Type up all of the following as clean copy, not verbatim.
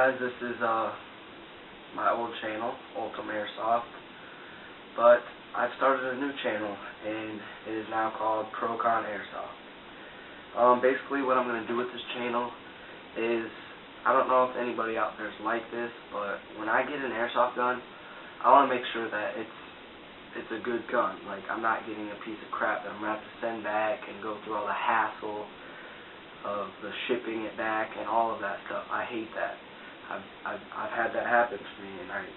guys, this is my old channel, ultimairsoft, but I've started a new channel and it is now called Procon Airsoft. Basically what I'm going to do with this channel is, I don't know if anybody out there is like this, but when I get an airsoft gun, I want to make sure that it's a good gun. Like, I'm not getting a piece of crap that I'm going to have to send back and go through all the hassle of the shipping it back and all of that stuff. I hate that. I've had that happen to me, and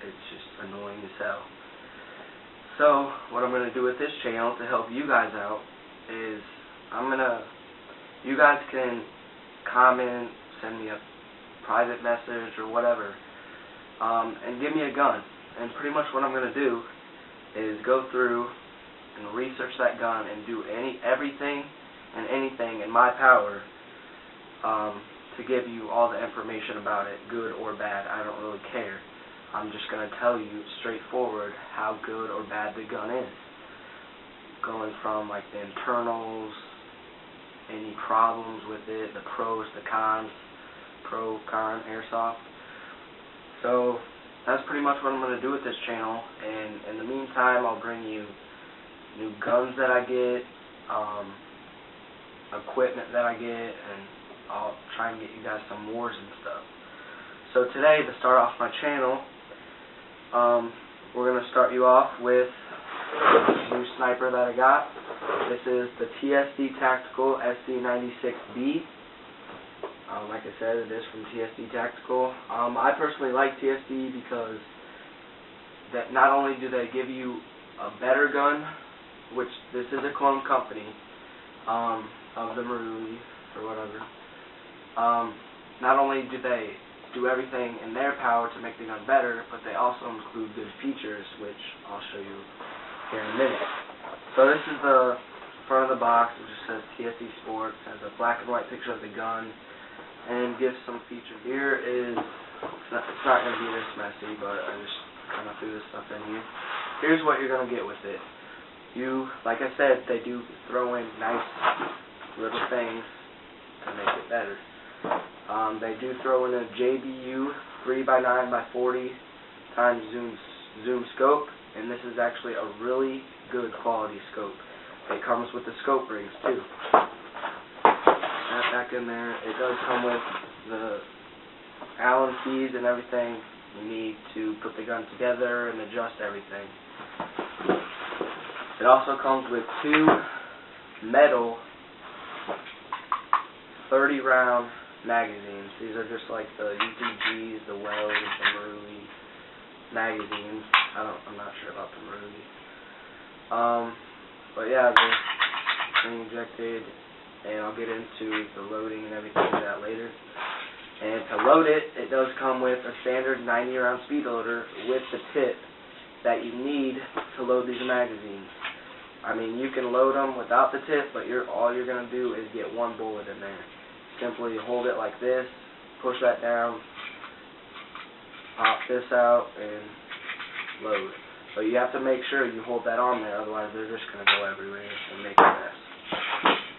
it's just annoying as hell. So what I'm going to do with this channel to help you guys out is you guys can comment, send me a private message or whatever, and give me a gun. And pretty much what I'm going to do is go through and research that gun and do everything and anything in my power to give you all the information about it, good or bad. I don't really care. I'm just going to tell you straightforward how good or bad the gun is, going from like the internals, any problems with it, the pros, the cons, pro, con, airsoft. So that's pretty much what I'm going to do with this channel, and in the meantime I'll bring you new guns that I get, equipment that I get, and I'll try and get you guys some wars and stuff. So today, to start off my channel, we're going to start you off with this new sniper that I got. This is the TSD Tactical sd96b. Like I said, it is from TSD Tactical. I personally like TSD because that not only do they give you a better gun, which this is a clone company of the Marui or whatever. Not only do they do everything in their power to make the gun better, but they also include good features, which I'll show you here in a minute. So this is the front of the box. It just says TSD Sports, has a black and white picture of the gun, and gives some features. Here is, it's not going to be this messy, but I just kind of threw this stuff in here. Here's what you're going to get with it. Like I said, they do throw in nice little things to make it better. They do throw in a JBU 3x9x40 times zoom scope, and this is actually a really good quality scope. It comes with the scope rings too. That back in there. It does come with the Allen keys and everything you need to put the gun together and adjust everything. It also comes with two metal 30-round magazines. These are just like the UTGs, the Wells, the Marui magazines. I'm not sure about the Marui. But yeah, they're spring injected, and I'll get into the loading and everything like that later. And to load it, it does come with a standard 90-round speed loader with the tip that you need to load these magazines. I mean, you can load them without the tip, but all you're going to do is get one bullet in there. Simply hold it like this, push that down, pop this out, and load. But you have to make sure you hold that on there, otherwise they're just going to go everywhere and make a mess.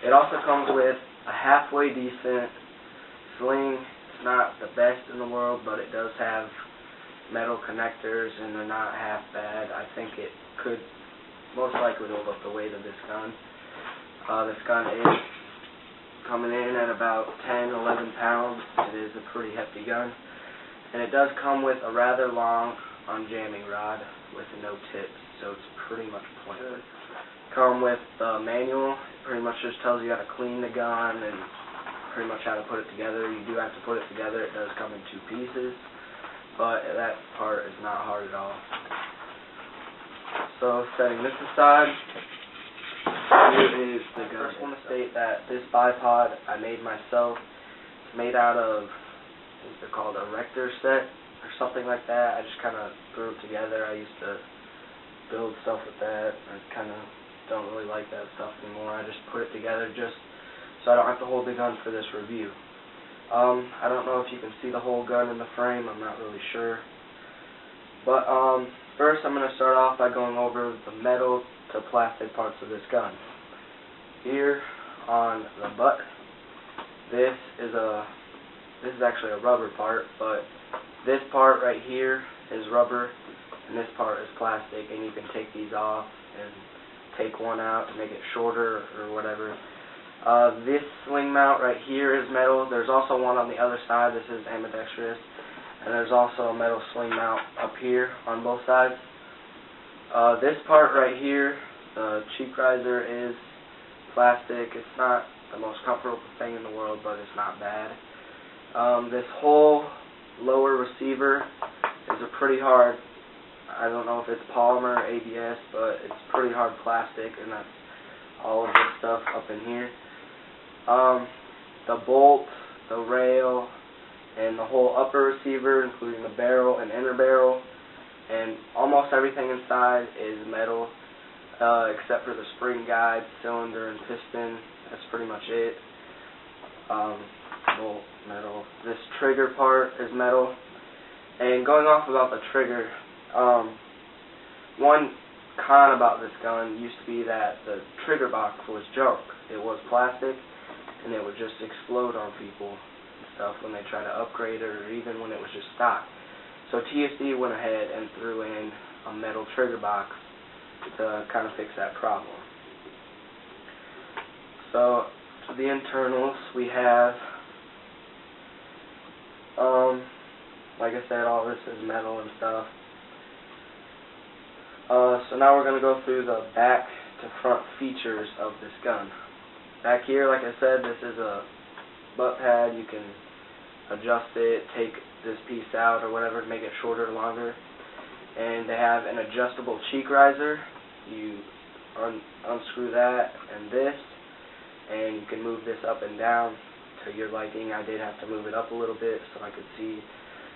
It also comes with a halfway decent sling. It's not the best in the world, but it does have metal connectors, and they're not half bad. I think it could most likely hold up the weight of this gun. This gun is coming in at about 10-11 pounds. It is a pretty hefty gun, and it does come with a rather long unjamming rod with no tips, so it's pretty much pointless. Come with the manual. It pretty much just tells you how to clean the gun and pretty much how to put it together. You do have to put it together. It does come in two pieces, but that part is not hard at all. So setting this aside, here is the gun. I just want to state that this bipod I made myself. It's made out of, I think they're called a Rector set or something like that. I just kind of threw it together. I used to build stuff with that. I kind of don't really like that stuff anymore. I just put it together just so I don't have to hold the gun for this review. I don't know if you can see the whole gun in the frame. I'm not really sure. But first I'm going to start off by going over the metal to plastic parts of this gun. Here on the butt, this is a this is actually a rubber part, but this part right here is rubber, and this part is plastic, and you can take these off and take one out to make it shorter or whatever. This sling mount right here is metal. There's also one on the other side. This is ambidextrous, and there's also a metal sling mount up here on both sides. This part right here, the cheek riser, is plastic. It's not the most comfortable thing in the world, but it's not bad. This whole lower receiver is a pretty hard, I don't know if it's polymer or ABS, but it's pretty hard plastic, and that's all of this stuff up in here. The bolt, the rail, and the whole upper receiver, including the barrel and inner barrel, and almost everything inside is metal, except for the spring guide, cylinder, and piston. That's pretty much it. Bolt, metal. This trigger part is metal. And going off about the trigger, one con about this gun used to be that the trigger box was junk. It was plastic, and it would just explode on people and stuff when they try to upgrade it, or even when it was just stock. So TSD went ahead and threw in a metal trigger box to kind of fix that problem. So to the internals, we have, like I said, all this is metal and stuff. So now we're going to go through the back to front features of this gun. Back here, like I said, this is a butt pad. You can adjust it, take this piece out or whatever to make it shorter or longer. And they have an adjustable cheek riser. You unscrew that and this, and you can move this up and down to your liking. I did have to move it up a little bit so I could see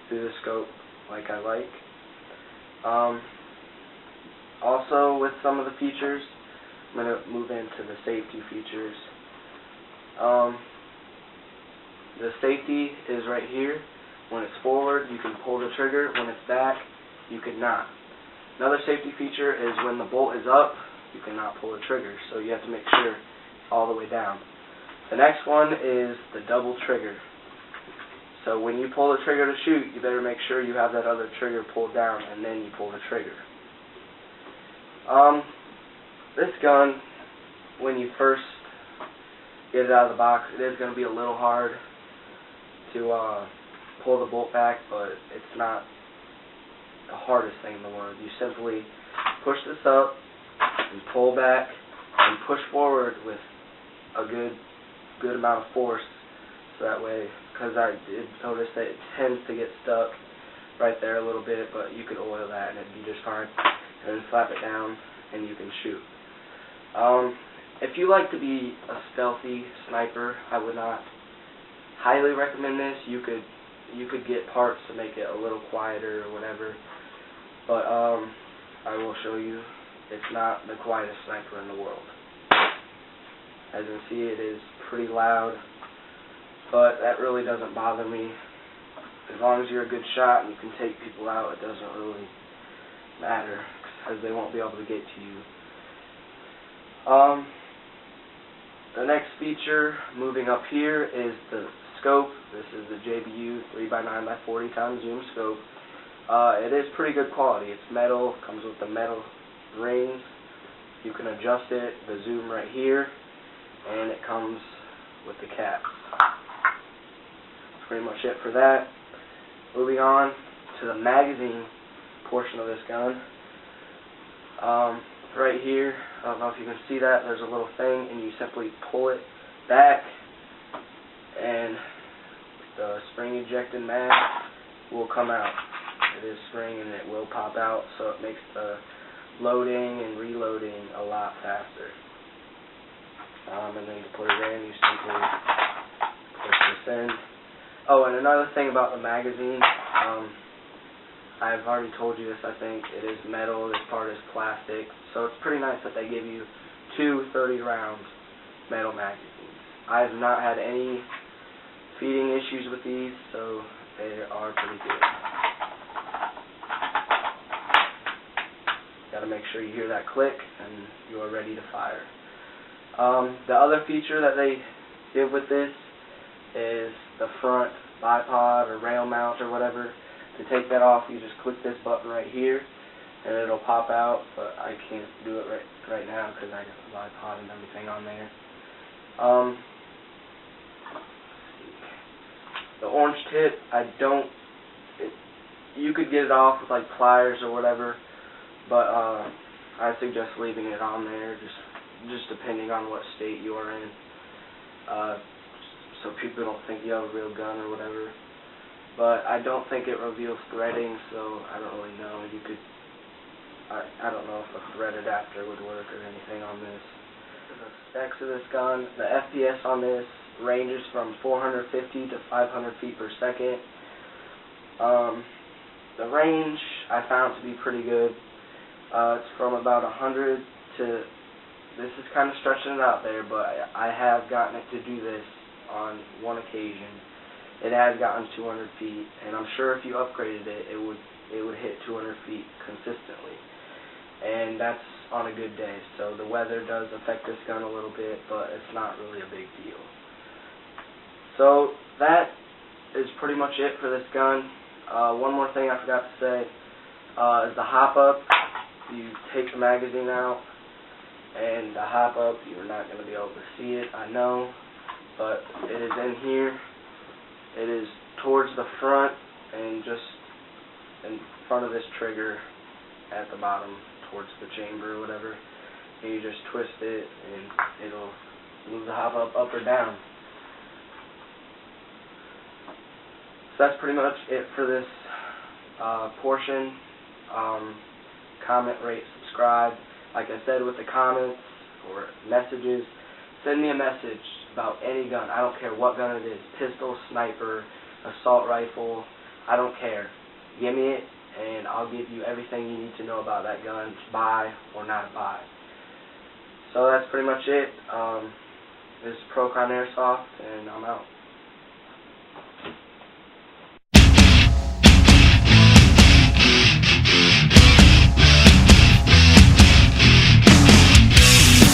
through the scope like I like. Also, with some of the features, I'm going to move into the safety features. The safety is right here. When it's forward, you can pull the trigger. When it's back, you cannot. Another safety feature is when the bolt is up, you cannot pull the trigger. So you have to make sure it's all the way down. The next one is the double trigger. So when you pull the trigger to shoot, you better make sure you have that other trigger pulled down, and then you pull the trigger. This gun, when you first get it out of the box, it is going to be a little hard to pull the bolt back, but it's not the hardest thing in the world. You simply push this up and pull back and push forward with a good amount of force, so that way, because I did notice that it tends to get stuck right there a little bit, but you could oil that and it'd be just fine, and then slap it down and you can shoot. If you like to be a stealthy sniper, I would not highly recommend this. You could get parts to make it a little quieter or whatever, but I will show you, it's not the quietest sniper in the world. As you can see, it is pretty loud, but that really doesn't bother me. As long as you're a good shot and you can take people out, it doesn't really matter, because they won't be able to get to you. The next feature, moving up here, is the scope. This is the JBU 3x9x40 times zoom scope. It is pretty good quality. It's metal, comes with the metal rings. You can adjust it, the zoom right here, and it comes with the caps. That's pretty much it for that. Moving on to the magazine portion of this gun. Right here, I don't know if you can see that, there's a little thing, and you simply pull it back, and the spring ejected mag will come out. It is spring and it will pop out, so it makes the loading and reloading a lot faster. And then to put it in, you simply push this in. Oh, and another thing about the magazine, I've already told you this, I think. It is metal, this part is plastic, so it's pretty nice that they give you two 30-round metal magazines. I have not had any feeding issues with these, so they are pretty good. Got to make sure you hear that click and you are ready to fire. The other feature that they give with this is the front bipod or rail mount or whatever. To take that off, you just click this button right here, and it'll pop out, but I can't do it right now because I got the bipod and everything on there. The orange tip, you could get it off with like pliers or whatever, but I suggest leaving it on there, just depending on what state you are in, so people don't think you have a real gun or whatever. But I don't think it reveals threading, so I don't really know. I don't know if a thread adapter would work or anything on this. The specs of this gun, the FPS on this ranges from 450 to 500 feet per second. The range I found to be pretty good. It's from about 100 to, this is kind of stretching it out there, but I have gotten it to do this on one occasion. It has gotten 200 feet, and I'm sure if you upgraded it, it would hit 200 feet consistently. And that's on a good day. So the weather does affect this gun a little bit, but it's not really a big deal. So that is pretty much it for this gun. One more thing I forgot to say is the hop-up. You take the magazine out, and the hop-up, you're not going to be able to see it, I know, but it is in here. It is towards the front and just in front of this trigger at the bottom towards the chamber or whatever. And you just twist it and it'll move the hop-up up or down. So that's pretty much it for this portion. Comment, rate, subscribe. Like I said, with the comments or messages, send me a message about any gun. I don't care what gun it is. Pistol, sniper, assault rifle. I don't care. Give me it, and I'll give you everything you need to know about that gun to buy or not buy. So that's pretty much it. This is Procon Airsoft, and I'm out.